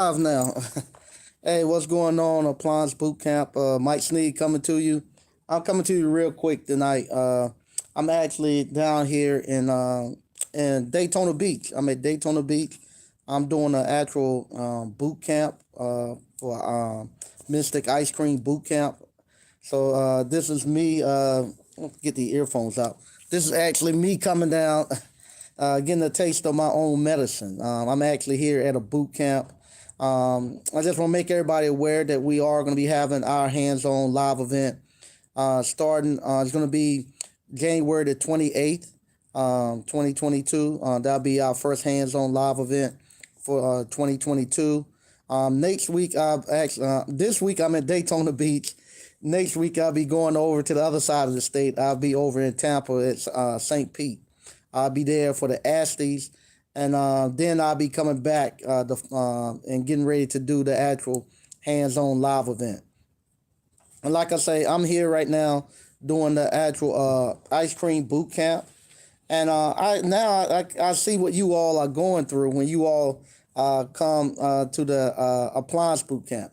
Live now. Hey, what's going on? Appliance Boot Camp. Mike Sneed coming to you. I'm coming to you real quick tonight. I'm actually down here in Daytona Beach. I'm at Daytona Beach. I'm doing an actual boot camp for Mystic Ice Cream Boot Camp. So this is me. Get the earphones out. This is actually me coming down, getting a taste of my own medicine. I'm actually here at a boot camp. I just want to make everybody aware that we are going to be having our hands-on live event starting. It's going to be January the 28th, 2022. That'll be our first hands-on live event for 2022. Next week, this week I'm at Daytona Beach. Next week I'll be going over to the other side of the state. I'll be over in Tampa at St. Pete. I'll be there for the Asties, and then I'll be coming back and getting ready to do the actual hands-on live event. And like I say, I'm here right now doing the actual ice cream boot camp. And I see what you all are going through when you all come to the appliance boot camp.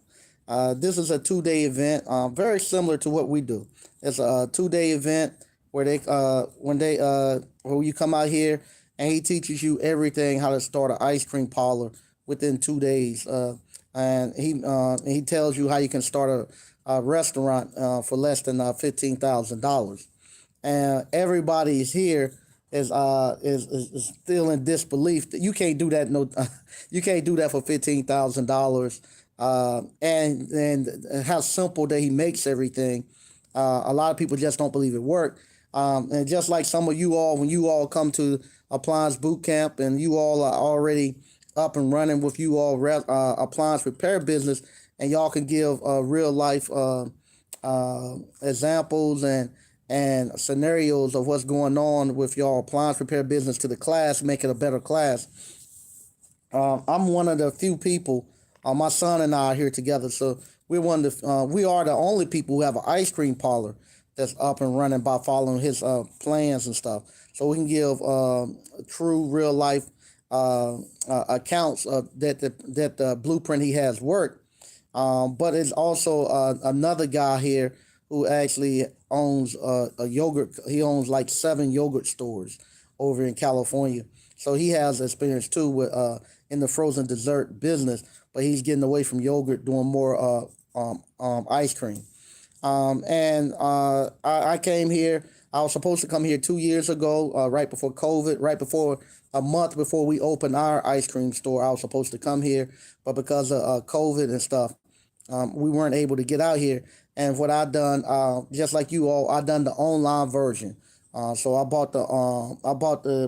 This is a 2 day event, very similar to what we do. It's a 2 day event where where you come out here and he teaches you everything how to start an ice cream parlor within 2 days, and he tells you how you can start a restaurant for less than $15,000. And everybody is here is still in disbelief that you can't do that. No, you can't do that for $15,000. And how simple that he makes everything. A lot of people just don't believe it worked. And just like some of you all, when you all come to appliance boot camp and you all are already up and running with you all appliance repair business, and y'all can give real life examples and scenarios of what's going on with your appliance repair business to the class, make it a better class. I'm one of the few people. My son and I are here together, so we are the only people who have an ice cream parlor that's up and running by following his plans and stuff. So we can give true real life accounts that the blueprint he has worked. But it's also another guy here who actually owns a yogurt. He owns like 7 yogurt stores over in California. So he has experience too with in the frozen dessert business, but he's getting away from yogurt, doing more ice cream. I came here. I was supposed to come here 2 years ago, right before COVID, right before a month before we opened our ice cream store. I was supposed to come here, but because of COVID and stuff, we weren't able to get out here. And what I done, just like you all, I done the online version. So I bought the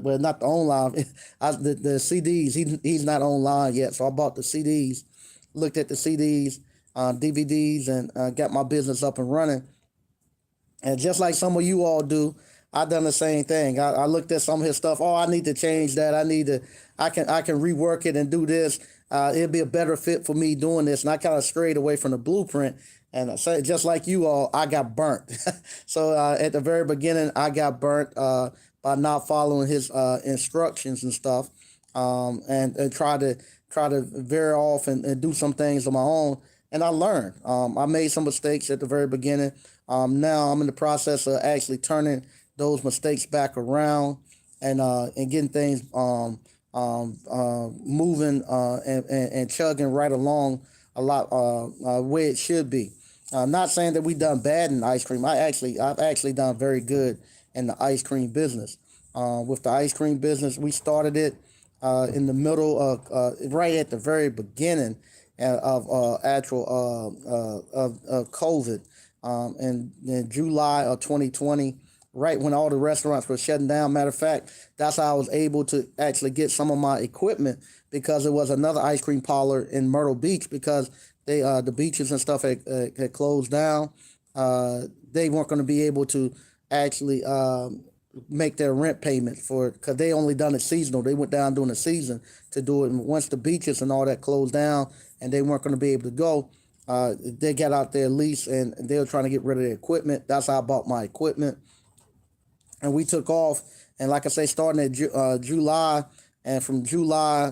well, not the online, the CDs. He's not online yet, so I bought the CDs, looked at the CDs, DVDs, and got my business up and running. And just like some of you all do, I done the same thing. I looked at some of his stuff. Oh, I need to change that. I can rework it and do this. It'd be a better fit for me doing this. And I kind of strayed away from the blueprint. And so just like you all, I got burnt. So at the very beginning, I got burnt by not following his instructions and stuff, and try to veer off and do some things on my own. And I learned. I made some mistakes at the very beginning. Now I'm in the process of actually turning those mistakes back around and getting things moving and chugging right along a lot where it should be. Not saying that we done bad in ice cream. I've actually done very good in the ice cream business. With the ice cream business, we started it in the middle of right at the very beginning of COVID, in July of 2020, right when all the restaurants were shutting down. Matter of fact, that's how I was able to actually get some of my equipment, because it was another ice cream parlor in Myrtle Beach, because the beaches and stuff had closed down. They weren't going to be able to actually make their rent payment for it, because they only done it seasonal. They went down during the season to do it. And once the beaches and all that closed down and they weren't going to be able to go, they got out their lease and they were trying to get rid of their equipment. That's how I bought my equipment. And we took off. And like I say, starting at July, and from July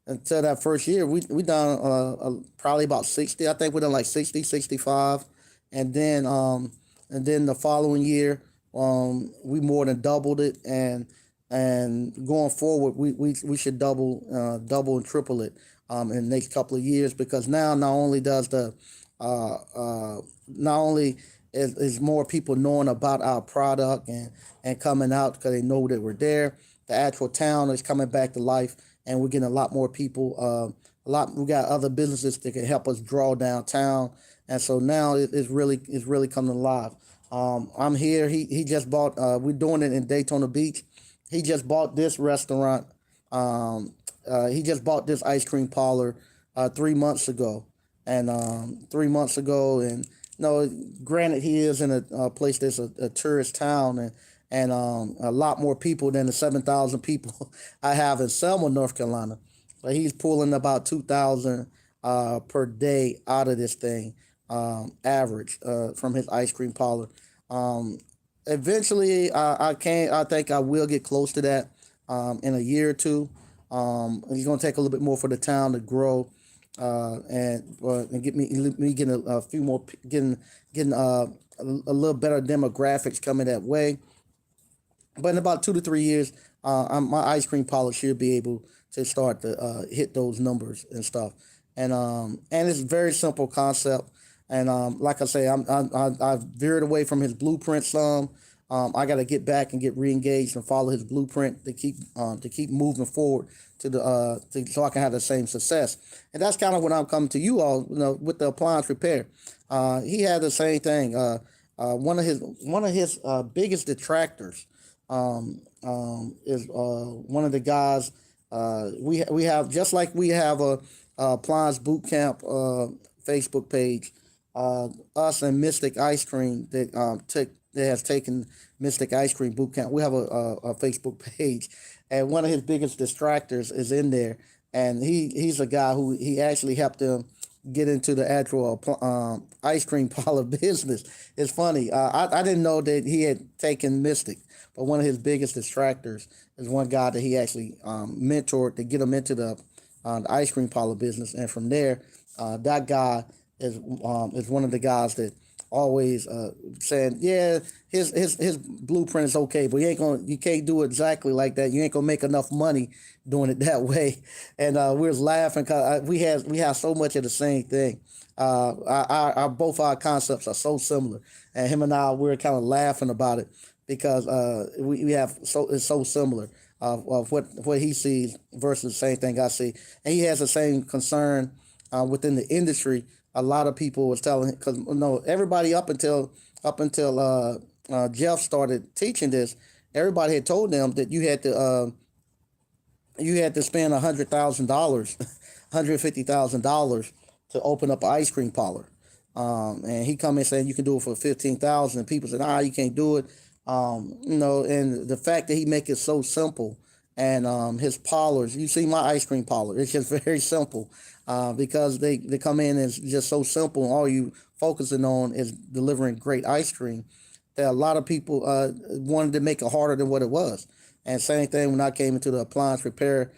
until that first year, we done probably about 60. I think we done like 60, 65, and then the following year, we more than doubled it, and going forward, we should double and triple it in the next couple of years, because now not only does the not only is more people knowing about our product and coming out because they know that we're there. The actual town is coming back to life, and we're getting a lot more people. A lot. We got other businesses that can help us draw downtown, and so now it's really coming alive. I'm here. He just bought. We're doing it in Daytona Beach. He just bought this restaurant. He just bought this ice cream parlor 3 months ago, and 3 months ago, and no, granted, he is in a place that's a tourist town, and a lot more people than the 7,000 people I have in Selma, North Carolina. But he's pulling about 2,000 per day out of this thing, average, from his ice cream parlor. Um, Eventually, I can I think I will get close to that in a year or two. It's going to take a little bit more for the town to grow, and get me getting a few more getting a little better demographics coming that way. But in about 2 to 3 years, my ice cream polish should be able to start to hit those numbers and stuff. And it's a very simple concept. And like I say, I've veered away from his blueprint some. I got to get back and get reengaged and follow his blueprint to keep moving forward so I can have the same success. And that's kind of what I'm coming to you all, with the appliance repair. He had the same thing. One of his biggest detractors is one of the guys. We have, just like we have a appliance boot camp Facebook page. Us and Mystic Ice Cream that has taken Mystic Ice Cream boot camp. We have a Facebook page, and one of his biggest distractors is in there, and he's a guy who he actually helped him get into the actual ice cream parlor business. It's funny. I didn't know that he had taken Mystic, but one of his biggest distractors is one guy that he actually mentored to get him into the ice cream parlor business, and from there, that guy is one of the guys that always saying, yeah, his blueprint is okay, but you can't do it exactly like that. You ain't gonna make enough money doing it that way. And we was laughing because we have so much of the same thing. Our both our concepts are so similar, and him and I we're kind of laughing about it because we have it's so similar of what he sees versus the same thing I see, and he has the same concern within the industry. A lot of people was telling him, because everybody up until Jeff started teaching this, everybody had told them that you had to spend $100,000, $150,000 to open up an ice cream parlor. And he come in saying you can do it for 15,000. People said, you can't do it. And the fact that he make it so simple, and his parlors, you see my ice cream parlor, it's just very simple, because they come in and it's just so simple, and all you focusing on is delivering great ice cream, that a lot of people wanted to make it harder than what it was. And same thing when I came into the appliance repair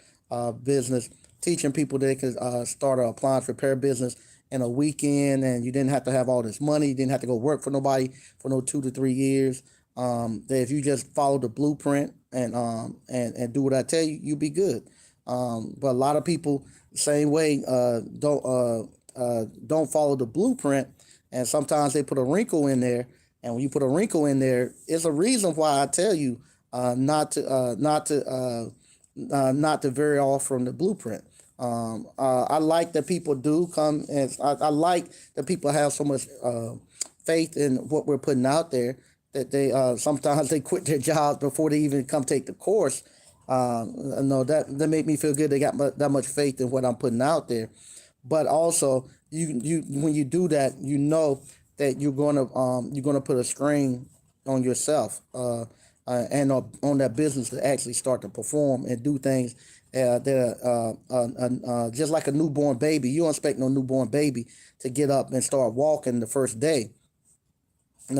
business, teaching people they could start an appliance repair business in a weekend, and you didn't have to have all this money. You didn't have to go work for nobody for no 2 to 3 years. That if you just follow the blueprint and do what I tell you, you'll be good. But a lot of people, same way, don't follow the blueprint, and sometimes they put a wrinkle in there. And when you put a wrinkle in there, it's a reason why I tell you not to vary off from the blueprint. I like that people do come, and I like that people have so much faith in what we're putting out there that they sometimes they quit their jobs before they even come take the course. No, that made me feel good. They got that much faith in what I'm putting out there. But also, you when you do that, that you're gonna put a strain on yourself, and on that business to actually start to perform and do things that just like a newborn baby. You don't expect no newborn baby to get up and start walking the first day. As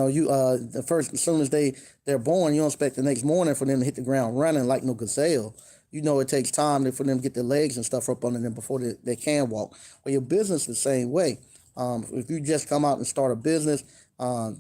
soon as they're born, you don't expect the next morning for them to hit the ground running like no gazelle. it takes time for them to get their legs and stuff up under them before they can walk. Well, your business is the same way. If you just come out and start a business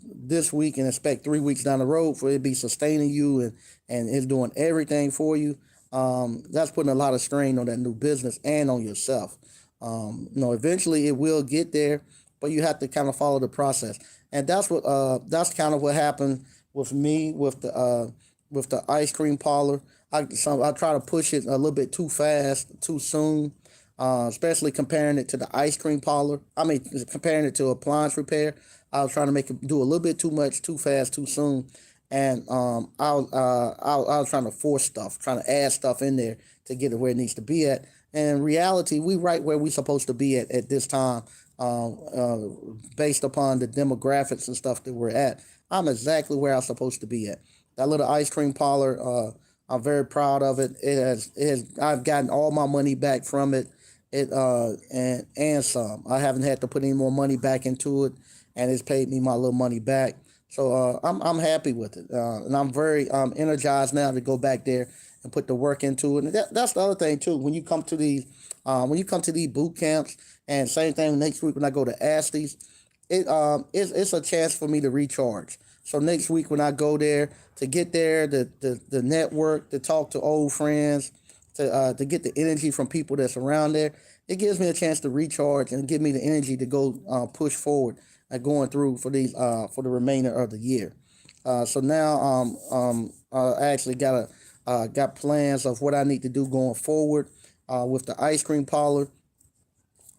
this week and expect 3 weeks down the road for it to be sustaining you and it's doing everything for you, that's putting a lot of strain on that new business and on yourself. Eventually it will get there, but you have to kind of follow the process. And that's kind of what happened with me with the ice cream parlor. I try to push it a little bit too fast, too soon, especially comparing it to the ice cream parlor. I mean, comparing it to appliance repair. I was trying to make it do a little bit too much, too fast, too soon, and I was trying to force stuff, trying to add stuff in there to get it where it needs to be at. And in reality, we right where we supposed to be at this time, uh, uh, based upon the demographics and stuff that we're at. I'm exactly where I'm supposed to be at. That little ice cream parlor, I'm very proud of it. I've gotten all my money back from it. And some. I haven't had to put any more money back into it, and it's paid me my little money back. So I'm happy with it, and I'm very energized now to go back there and put the work into it. And that's the other thing too. When you come to these boot camps, and same thing next week when I go to Asties, it's a chance for me to recharge. So next week when I go there, to get there, the network, to talk to old friends, to get the energy from people that's around there, it gives me a chance to recharge and give me the energy to go push forward and going through for the remainder of the year. So now I actually got plans of what I need to do going forward with the ice cream parlor.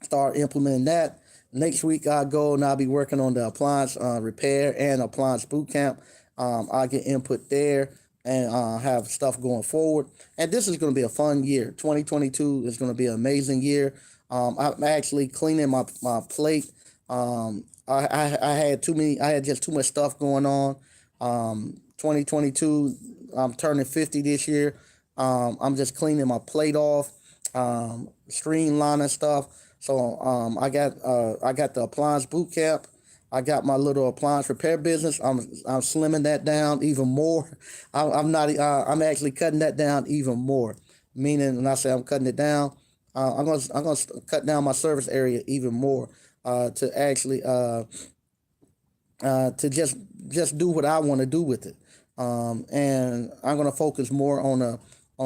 Start implementing that. Next week I go and I'll be working on the appliance repair and appliance boot camp. I get input there and have stuff going forward. And this is going to be a fun year. 2022 is going to be an amazing year. I'm actually cleaning my plate. I had too many. I had just too much stuff going on. 2022. I'm turning 50 this year. I'm just cleaning my plate off, streamlining stuff. So I got the appliance boot camp. I got my little appliance repair business. I'm slimming that down even more. I'm not. I'm actually cutting that down even more. Meaning, when I say I'm cutting it down, I'm gonna cut down my service area even more to actually to just do what I want to do with it. And I'm gonna focus more on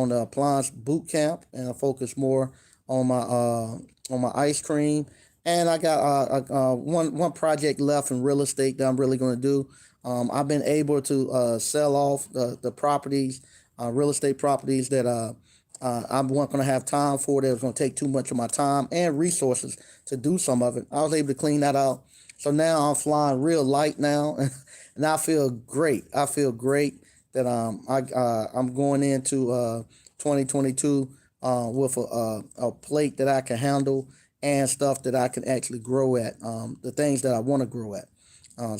the appliance boot camp, and I focus more on my ice cream. And I got one project left in real estate that I'm really going to do. I've been able to sell off the properties, real estate properties that I wasn't going to have time for. That was going to take too much of my time and resources to do some of it. I was able to clean that out. So now I'm flying real light now, and I feel great. I feel great that I'm going into 2022 with a plate that I can handle and stuff that I can actually grow at, the things that I want to grow at.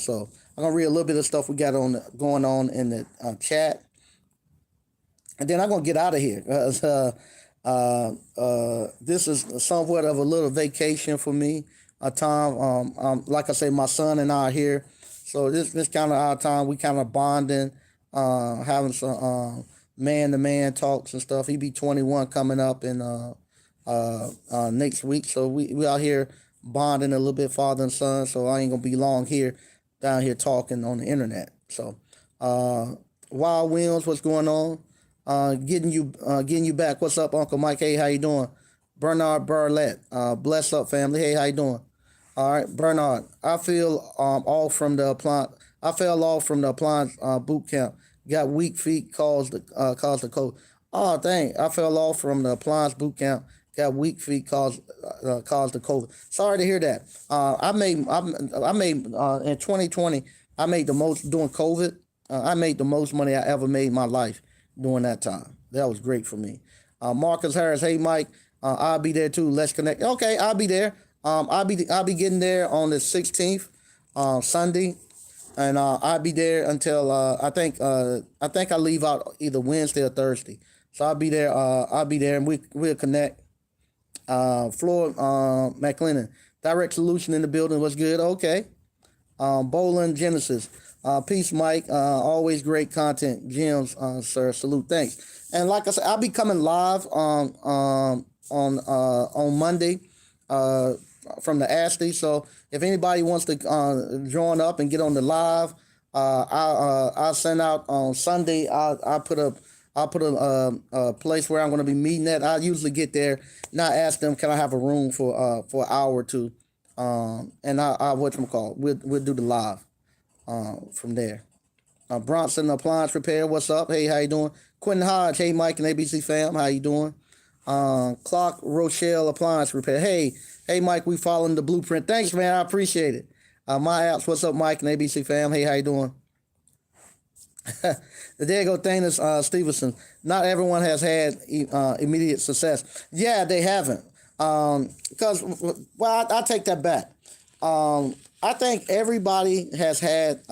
So I'm gonna read a little bit of stuff we got going on in the chat, and then I'm gonna get out of here. This is somewhat of a little vacation for me. A time, like I say, my son and I are here, so this kind of our time. We kind of bonding, having some man to man talks and stuff. He be 21 coming up in next week, so we out here bonding a little bit, father and son. So I ain't gonna be long here, down here talking on the internet. So, Wild Williams, what's going on? Getting you back. What's up, Uncle Mike? Hey, how you doing? Bernard Barlett, bless up, family. Hey, how you doing? All right, Bernard. I feel off from the appliance. I fell off from the appliance boot camp. Got weak feet, caused the cold. Oh, dang! I fell off from the appliance boot camp. Got weak feet, caused the COVID. Sorry to hear that. I made in 2020. I made the most during COVID. I made the most money I ever made in my life during that time. That was great for me. Marcus Harris, hey Mike, I'll be there too. Let's connect. Okay, I'll be there. I'll be getting there on the 16th, Sunday, and I'll be there until I think I leave out either Wednesday or Thursday. So I'll be there, and we'll connect. Floyd McLennan, Direct Solution in the building was good. Okay. Bowling Genesis. Peace, Mike. Always great content, gems, sir. Salute, thanks. And like I said, I'll be coming live on Monday, uh, from the Ashley. So if anybody wants to join up and get on the live, I'll send out on Sunday. I'll put a place where I'm going to be meeting at. I usually get there and I ask them, can I have a room for an hour or two, and I what you call we'll do the live from there. Bronson Appliance Repair, what's up? Hey, how you doing? Quentin Hodge, hey Mike and ABC fam, how you doing? Clock Rochelle Appliance Repair, hey Mike, we following the blueprint. Thanks, man, I appreciate it. My apps, what's up, Mike and ABC fam? Hey, how you doing? There you go, Thanos Stevenson. Not everyone has had immediate success. Yeah, they haven't. Because, well, I take that back. I think everybody has had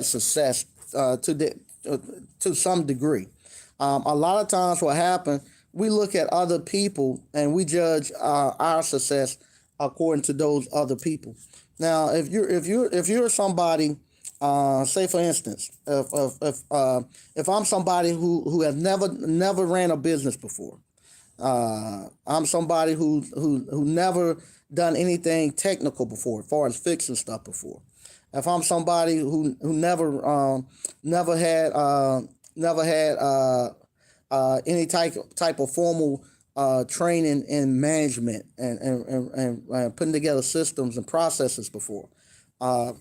success to some degree. A lot of times, what happens, we look at other people and we judge our success according to those other people. Now, if you're somebody, say for instance, if I'm somebody who has never ran a business before, I'm somebody who never done anything technical before, as far as fixing stuff before. If I'm somebody who never had any type of formal training in management and putting together systems and processes before, I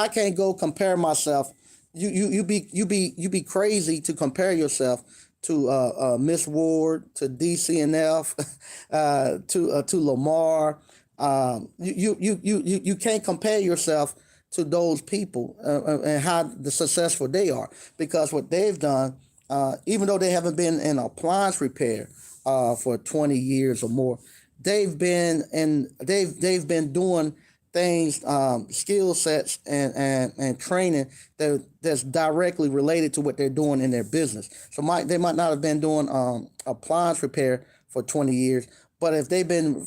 can't go compare myself. You be crazy to compare yourself to Miss Ward, to DCNF, to Lamar. You can't compare yourself to those people and how the successful they are, because what they've done, even though they haven't been in appliance repair for 20 years or more, they've been doing things, skill sets and training that's directly related to what they're doing in their business. So they might not have been doing appliance repair for 20 years, but if they've been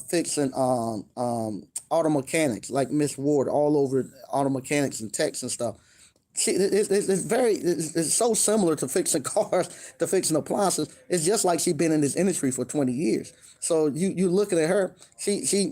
fixing auto mechanics, like Miss Ward, all over auto mechanics and techs and stuff, it's so similar to fixing cars, to fixing appliances. It's just like she's been in this industry for 20 years. So you looking at her, she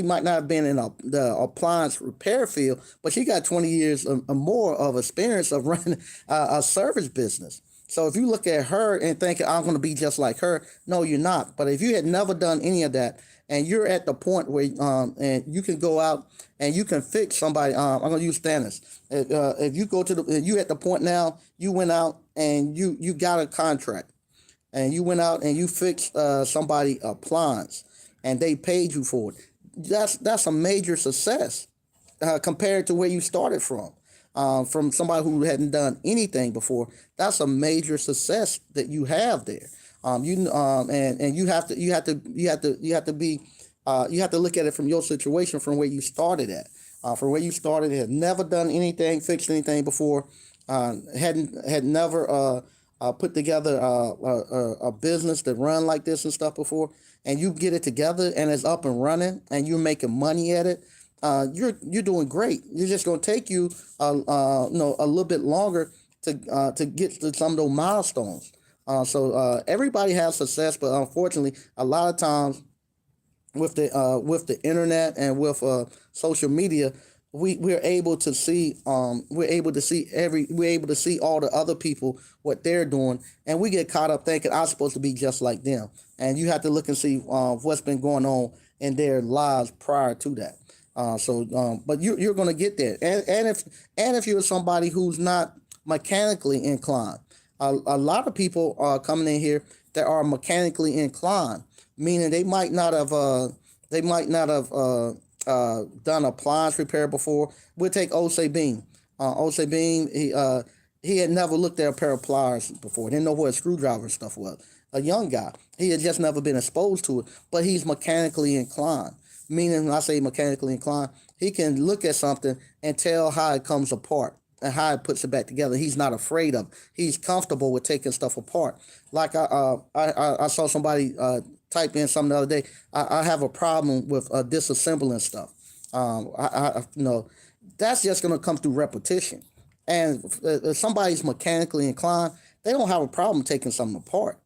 might not have been in the appliance repair field, but she got 20 years or more of experience of running a service business. So if you look at her and think I'm going to be just like her, no, you're not. But if you had never done any of that, and you're at the point where and you can go out and you can fix somebody. I'm going to use Stannis. If you go to you at the point now, you went out and you got a contract, and you went out and you fixed somebody appliance, and they paid you for it. That's a major success compared to where you started from. From somebody who hadn't done anything before, that's a major success that you have there. And you have to look at it from your situation, from where you started at. From where you started, had never done anything, fixed anything before, had never put together a business that run like this and stuff before, and you get it together and it's up and running, and you're making money at it. You're doing great. It's just gonna take you a little bit longer to get to some of those milestones. So everybody has success, but unfortunately, a lot of times with the internet and with social media, we're able to see all the other people, what they're doing, and we get caught up thinking I'm supposed to be just like them. And you have to look and see what's been going on in their lives prior to that. But you're going to get there, and if you're somebody who's not mechanically inclined, a lot of people are coming in here that are mechanically inclined, meaning they might not have done appliance repair before. We'll take Osei Bean. Osei Bean, he had never looked at a pair of pliers before. Didn't know what a screwdriver and stuff was. A young guy, he had just never been exposed to it, but he's mechanically inclined. Meaning, when I say mechanically inclined, he can look at something and tell how it comes apart and how it puts it back together. He's not afraid of it. He's comfortable with taking stuff apart. Like I saw somebody type in something the other day. I have a problem with disassembling stuff. That's just going to come through repetition. And if somebody's mechanically inclined, they don't have a problem taking something apart,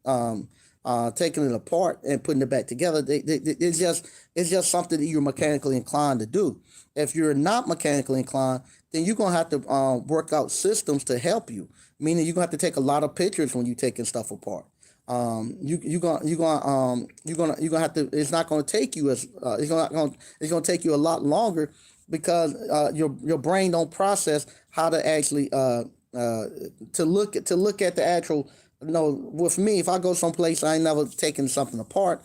taking it apart and putting it back together. It's just something that you're mechanically inclined to do. If you're not mechanically inclined, then you're gonna have to work out systems to help you. Meaning you're gonna have to take a lot of pictures when you're taking stuff apart. You're gonna have to. It's not gonna take you as it's gonna take you a lot longer because your brain don't process how to actually to look at the actual. With me, if I go someplace I ain't never taken something apart,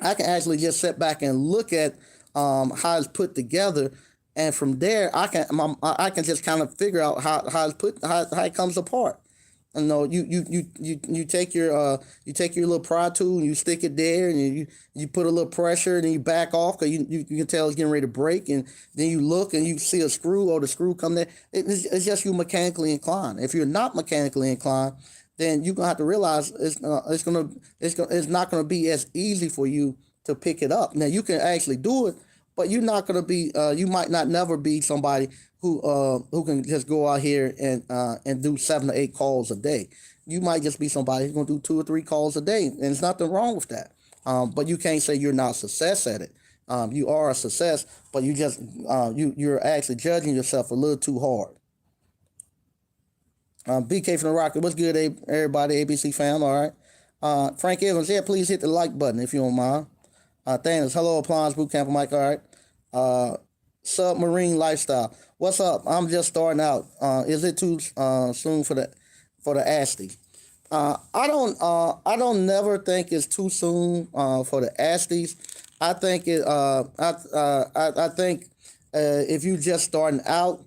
I can actually just sit back and look at how it's put together, and from there I can just kind of figure out how it comes apart. You take you take your little pry tool and you stick it there and you put a little pressure and then you back off because you can tell it's getting ready to break, and then you look and you see a screw or the screw come there. It's just you mechanically inclined. If you're not mechanically inclined, then you're gonna have to realize it's not gonna be as easy for you to pick it up. Now you can actually do it, but you're not gonna be. You might not never be somebody who can just go out here and do 7 to 8 calls a day. You might just be somebody who's gonna do 2 or 3 calls a day, and there's nothing wrong with that. But you can't say you're not a success at it. You are a success, but you're actually judging yourself a little too hard. BK from the Rocket, what's good, everybody? ABC fam, all right. Frank Evans, yeah, please hit the like button if you don't mind. Thanos, hello, Appliance Bootcamp, Mike, all right. Submarine Lifestyle, what's up? I'm just starting out. Is it too soon for the Asties? I don't never think it's too soon for the Asties. I think I think if you just starting out,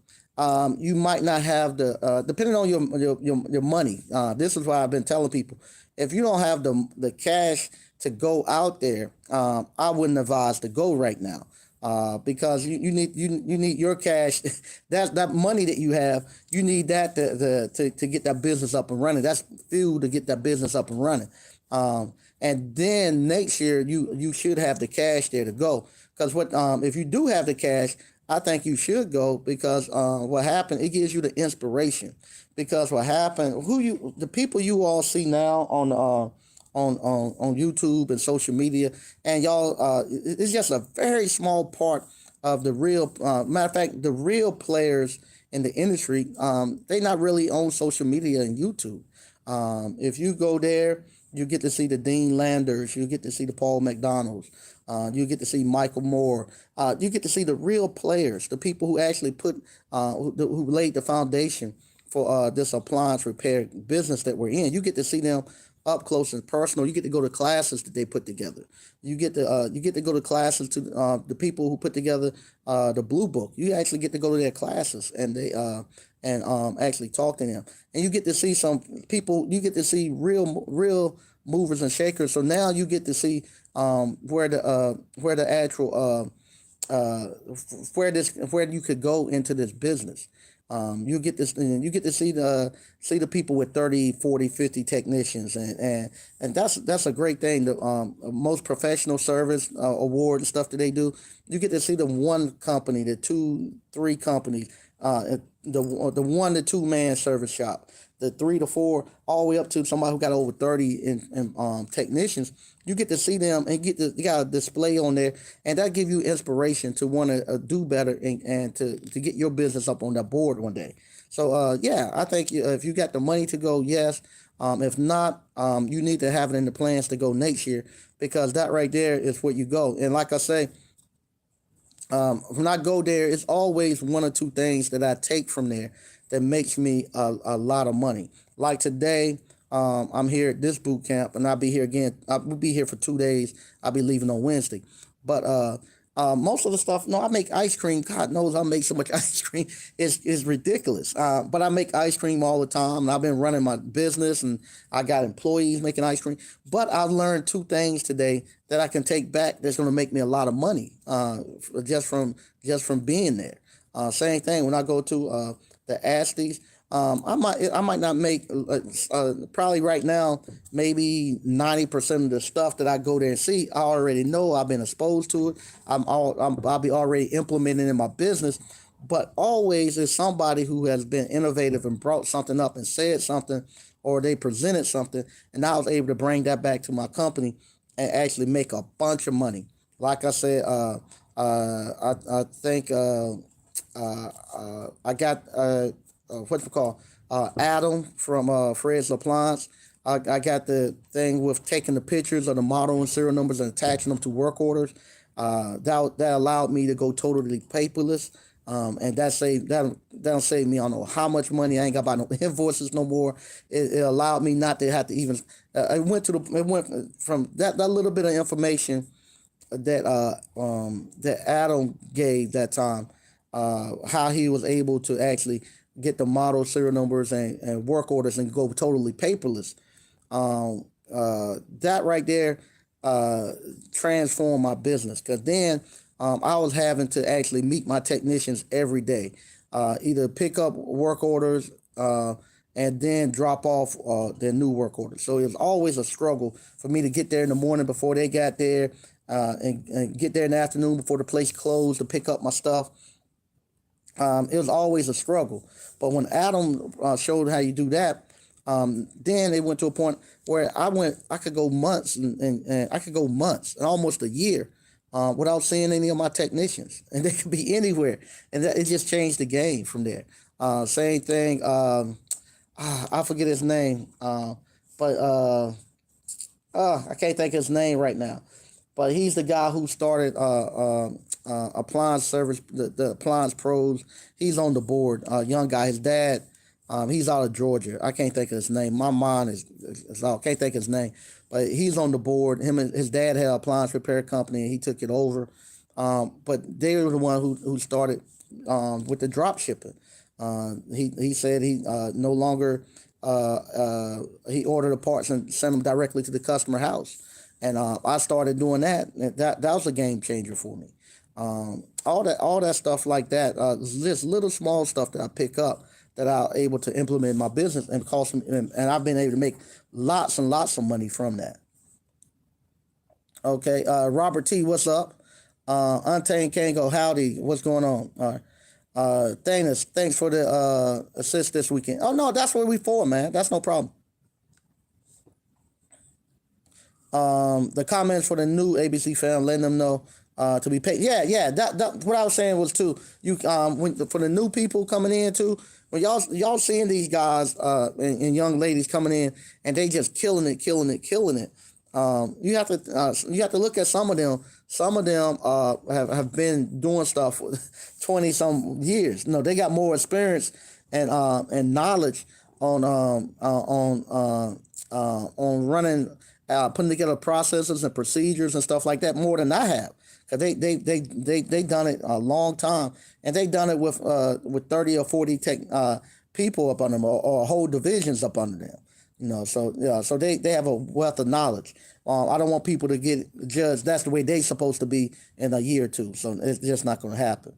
you might not have the depending on your money. This is why I've been telling people, if you don't have the cash to go out there, I wouldn't advise to go right now. Because you need your cash. That money that you have, you need that to get that business up and running. That's fuel to get that business up and running. And then next year you should have the cash there to go. Because if you do have the cash, I think you should go, because what happened, it gives you the inspiration. Because what happened, the people you all see now on YouTube and social media, and y'all, it's just a very small part of the real. Matter of fact, the real players in the industry, they not really on social media and YouTube. If you go there, you get to see the Dean Landers, you get to see the Paul McDonalds, you get to see Michael Moore, you get to see the real players, the people who actually who laid the foundation for this appliance repair business that we're in. You get to see them up close and personal. You get to go to classes that they put together. You get to go to classes to the people who put together the Blue Book. You actually get to go to their classes and actually talk to them. And you get to see some people. You get to see real movers and shakers. So now you get to see where the actual where you could go into this business. You get to see the people with 30, 40, 50 technicians, and that's a great thing. The most professional service award and stuff that they do. You get to see the one company, the 2, 3 companies, the 1 to 2 man service shop, the 3 to 4, all the way up to somebody who got over 30 in technicians. You get to see them and you got a display on there, and that give you inspiration to want to do better and to get your business up on that board one day. So yeah, I think if you got the money to go, yes. If not, you need to have it in the plans to go next year, because that right there is where you go. And like I say, when I go there, it's always 1 or 2 things that I take from there that makes me a lot of money. Like today, I'm here at this boot camp, and I'll be here again. I will be here for 2 days. I'll be leaving on Wednesday. But most of the stuff, no, I make ice cream. God knows I make so much ice cream. It's ridiculous. But I make ice cream all the time, and I've been running my business, and I got employees making ice cream. But I've learned 2 things today that I can take back that's going to make me a lot of money just from being there. Same thing when I go to the Asties. I might not make probably right now maybe 90% of the stuff that I go there and see. I already know. I've been exposed to it. I'll be already implementing in my business. but always is somebody who has been innovative and brought something up and said something, or they presented something, and I was able to bring that back to my company and actually make a bunch of money. Like I said, I think I got what's it called, Adam from Fred's Appliance. I got the thing with taking the pictures of the model and serial numbers and attaching them to work orders. That allowed me to go totally paperless. And that'll save me, I don't know how much money. I ain't got about no invoices no more. It allowed me not to have to even. It went from that little bit of information that Adam gave that time, how he was able to actually get the model serial numbers and work orders and go totally paperless. That right there transformed my business, because then I was having to actually meet my technicians every day, either pick up work orders and then drop off their new work orders. So it was always a struggle for me to get there in the morning before they got there, and get there in the afternoon before the place closed to pick up my stuff. It was always a struggle. But when Adam showed how you do that, then it went to a point where I could go months and I could go months and almost a year without seeing any of my technicians, and they could be anywhere, and it just changed the game from there. Same thing. I forget his name, but I can't think of his name right now. But he's the guy who started appliance service, the appliance pros. He's on the board. Young guy. His dad. He's out of Georgia. I can't think of his name. My mind is out. Can't think of his name. But he's on the board. Him and his dad had an appliance repair company, and he took it over. But they were the one who started with the drop shipping. He said he no longer he ordered the parts and sent them directly to the customer house. And I started doing that. And that was a game changer for me. All that stuff like that, just little small stuff that I pick up that I'm able to implement in my business and cost me, and I've been able to make lots and lots of money from that. Okay, Robert T, what's up? Untamed Kango, howdy, what's going on? All right. Thanks for the assist this weekend. Oh no, that's what we for, man. That's no problem. The comments for the new ABC fam, letting them know to be paid. Yeah. That what I was saying was too. You for the new people coming in too. When y'all seeing these guys and young ladies coming in and they just killing it. You have to look at some of them. Some of them have been doing stuff for 20 some years. No, they got more experience and knowledge on running, putting together processes and procedures and stuff like that more than I have. Cause they done it a long time, and they done it with 30 or 40 people up under them, or whole divisions up under them. So yeah, so they have a wealth of knowledge. I don't want people to get judged. That's the way they supposed to be in a year or two. So it's just not going to happen.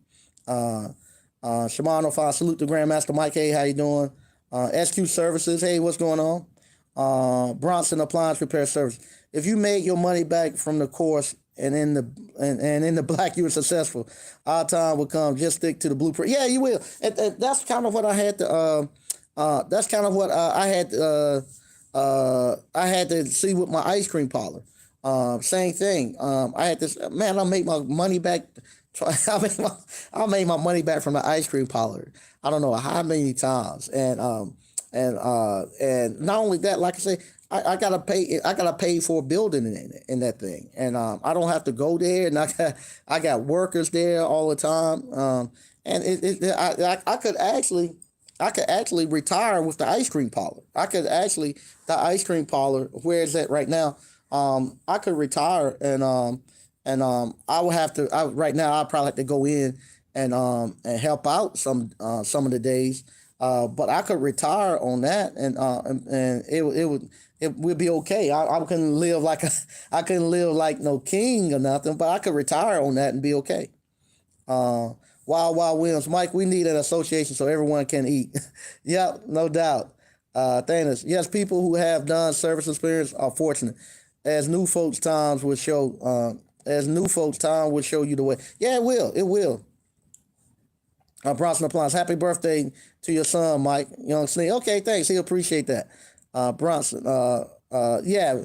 Shimano, I salute the Grandmaster Mike. Hey, how you doing? SQ Services. Hey, what's going on? Bronson Appliance Repair Service. If you made your money back from the course and in the black, you were successful, our time will come. Just stick to the blueprint. Yeah, you will. And that's kind of what I had to. That's kind of what I had. I had to see with my ice cream parlor. Same thing. I had this, man. I made my money back. I made my money back from the ice cream parlor. I don't know how many times, and not only that, like I say, I gotta pay. I gotta pay for a building in that thing, and I don't have to go there, and I got workers there all the time. And I could actually retire with the ice cream parlor. The ice cream parlor, where is that right now? I could retire, and I would have to. Right now, I probably have to go in and help out some of the days. But I could retire on that, and it would be okay. I couldn't live like I couldn't live like no king or nothing, but I could retire on that and be okay. Wild Williams, Mike, we need an association so everyone can eat. Yep, no doubt. Thanos, yes, people who have done service experience are fortunate. As new folks' times will show. As new folks' time will show you the way. Yeah, it will. It will. Bronson Appliance. Happy birthday to your son, Mike. Young Sneak. Okay, thanks. He'll appreciate that. Bronson. Yeah,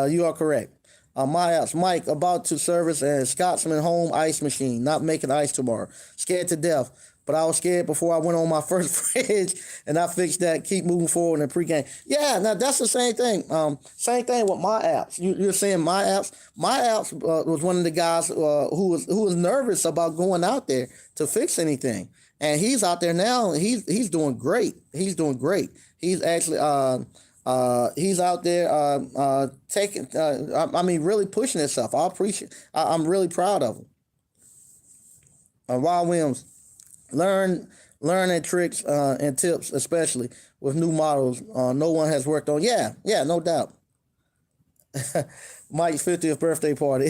you are correct. My house, Mike, about to service a Scotsman home ice machine. Not making ice tomorrow. Scared to death. But I was scared before I went on my first fridge, and I fixed that. Keep moving forward in the pregame. Yeah, now that's the same thing. Same thing with my apps. You're saying my apps. My apps was one of the guys who was nervous about going out there to fix anything, and he's out there now. He's doing great. He's doing great. He's actually he's out there taking. I mean, really pushing himself. I appreciate. I'm really proud of him. Wild Williams. Learning tricks and tips, especially with new models no one has worked on. Yeah, no doubt. Mike's 50th birthday party.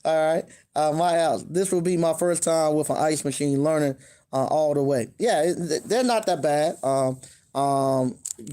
All right. My house. This will be my first time with an ice machine learning all the way. Yeah, they're not that bad.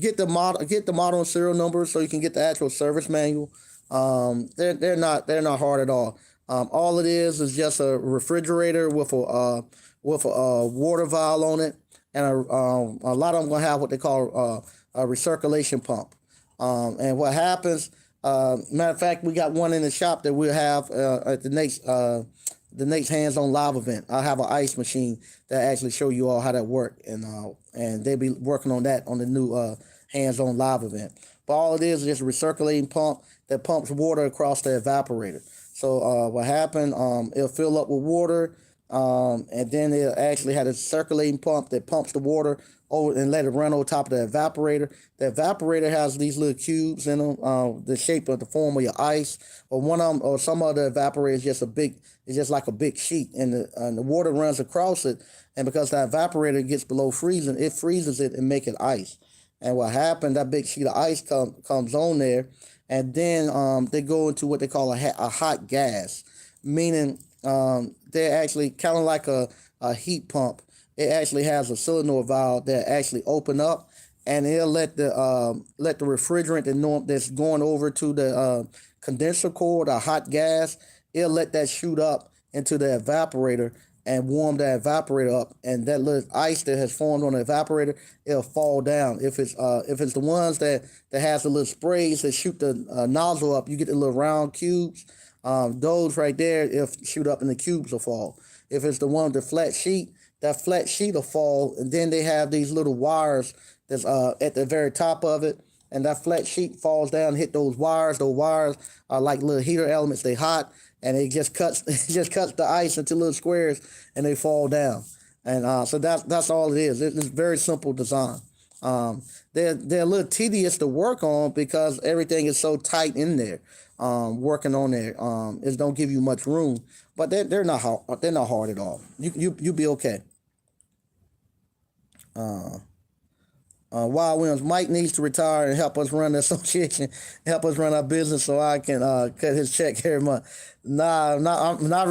Get the model and serial number so you can get the actual service manual. They're not hard at all. All it is just a refrigerator with a water vial on it, and a lot of them gonna have what they call a recirculation pump. And what happens? Matter of fact, we got one in the shop that we'll have at the next hands-on live event. I'll have an ice machine that actually show you all how that work, and they'll be working on that on the new hands-on live event. But all it is just a recirculating pump that pumps water across the evaporator. So what happened? It'll fill up with water. And then they actually had a circulating pump that pumps the water over and let it run over top of the evaporator. The evaporator has these little cubes in them, the shape of the form of your ice, or one of them, or some of the evaporator is it's just like a big sheet, and the water runs across it. And because the evaporator gets below freezing, it freezes it and make it ice. And what happened? That big sheet of ice comes on there, and then they go into what they call a hot gas, meaning they're actually kind of like a heat pump. It actually has a solenoid valve that actually open up, and it'll let the refrigerant that's going over to the condenser core, the hot gas, it'll let that shoot up into the evaporator and warm the evaporator up, and that little ice that has formed on the evaporator, it'll fall down. If it's the ones that has the little sprays that shoot the nozzle up, you get the little round cubes. Those right there, if shoot up and the cubes will fall. If it's the one with the flat sheet, that flat sheet will fall, and then they have these little wires that's at the very top of it, and that flat sheet falls down, hit those wires. Those wires are like little heater elements. They hot, and it just cuts the ice into little squares, and they fall down. And so that's all it is. It's very simple design. They're a little tedious to work on because everything is so tight in there. Working on there, it don't give you much room, but they're not hard. They're not hard at all. You'll be okay. Wild Williams, Mike needs to retire and help us run the association, help us run our business, so I can cut his check every month. Nah, I'm not.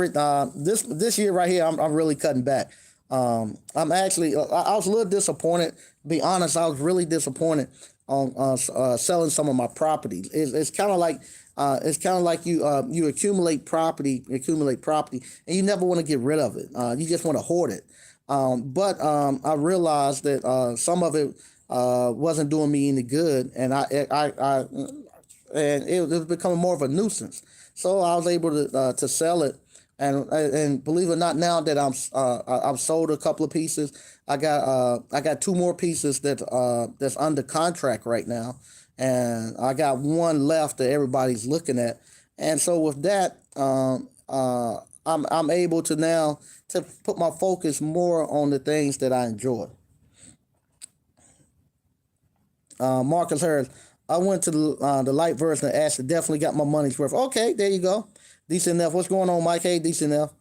This year right here, I'm really cutting back. I'm actually. I was a little disappointed. To be honest, I was really disappointed on selling some of my properties. It's kind of like. You accumulate property, and you never want to get rid of it. You just want to hoard it. But I realized that some of it wasn't doing me any good, and and it was becoming more of a nuisance. So I was able to sell it, and believe it or not, now that I've sold a couple of pieces, I got two more pieces that's under contract right now, and I got one left that everybody's looking at, and so with that, I'm able to now to put my focus more on the things that I enjoy. Marcus Harris, I went to the light version of Ashley. Definitely got my money's worth. Okay, there you go. Decent enough. What's going on, Mike? Hey, decent enough.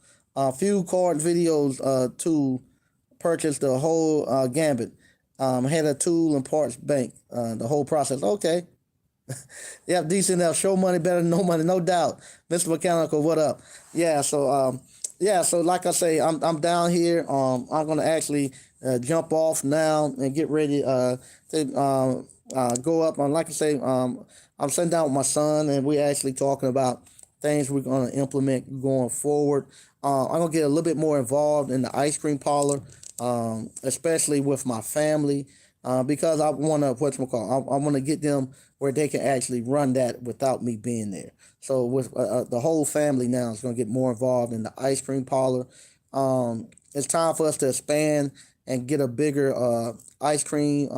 Few card videos to purchase the whole gambit. Had a tool and parts bank. The whole process. Okay. Yeah, decent enough. Show money better than no money, no doubt. Mr. Mechanical, what up? Yeah, so like I say, I'm down here. I'm gonna actually jump off now and get ready to go up. Like I say, I'm sitting down with my son, and we're actually talking about things we're going to implement going forward. I'm going to get a little bit more involved in the ice cream parlor, especially with my family, because I want to, I want to get them where they can actually run that without me being there. So with the whole family now is going to get more involved in the ice cream parlor. It's time for us to expand and get a bigger ice cream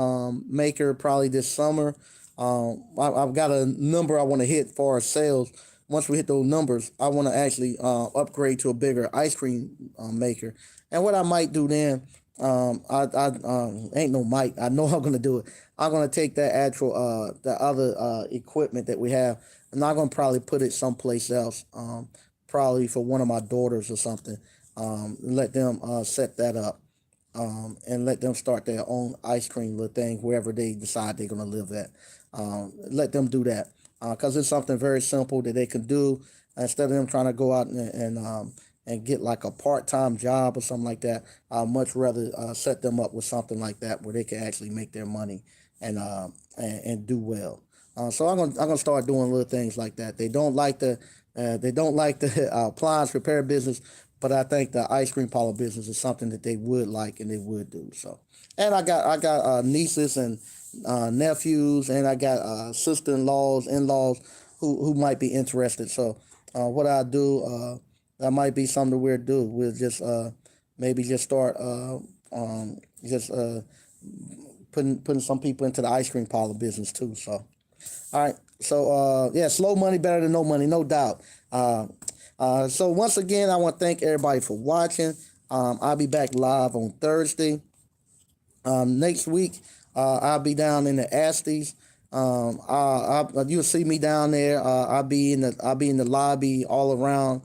maker probably this summer. I've got a number I want to hit for our sales. Once we hit those numbers, I want to actually upgrade to a bigger ice cream maker. And what I might do then, I ain't no might. I know I'm gonna do it. I'm gonna take that actual the other equipment that we have, and I'm gonna probably put it someplace else. Probably for one of my daughters or something. Let them set that up, and let them start their own ice cream little thing wherever they decide they're gonna live at. Let them do that because it's something very simple that they can do instead of them trying to go out and get like a part-time job or something like that. I'd much rather set them up with something like that where they can actually make their money and do well. So I'm gonna start doing little things like that. They don't like the appliance repair business, but I think the ice cream parlor business is something that they would like and they would do. So, and I got nieces and nephews, and I got sister-in-laws, in-laws who might be interested. So, what I do, that might be something we'll do. We'll just maybe just start just putting some people into the ice cream parlor business too. So, all right. So, yeah, slow money better than no money, no doubt. So once again, I want to thank everybody for watching. I'll be back live on Thursday. Next week, I'll be down in the Asties. You'll see me down there. I'll be in the lobby all around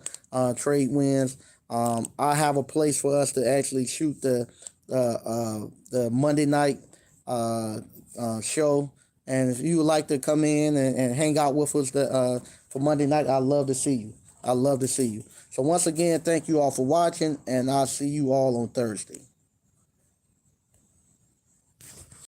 trade winds. I have a place for us to actually shoot the Monday night show. And if you would like to come in and hang out with us for Monday night, I'd love to see you. I'd love to see you. So once again, thank you all for watching, and I'll see you all on Thursday.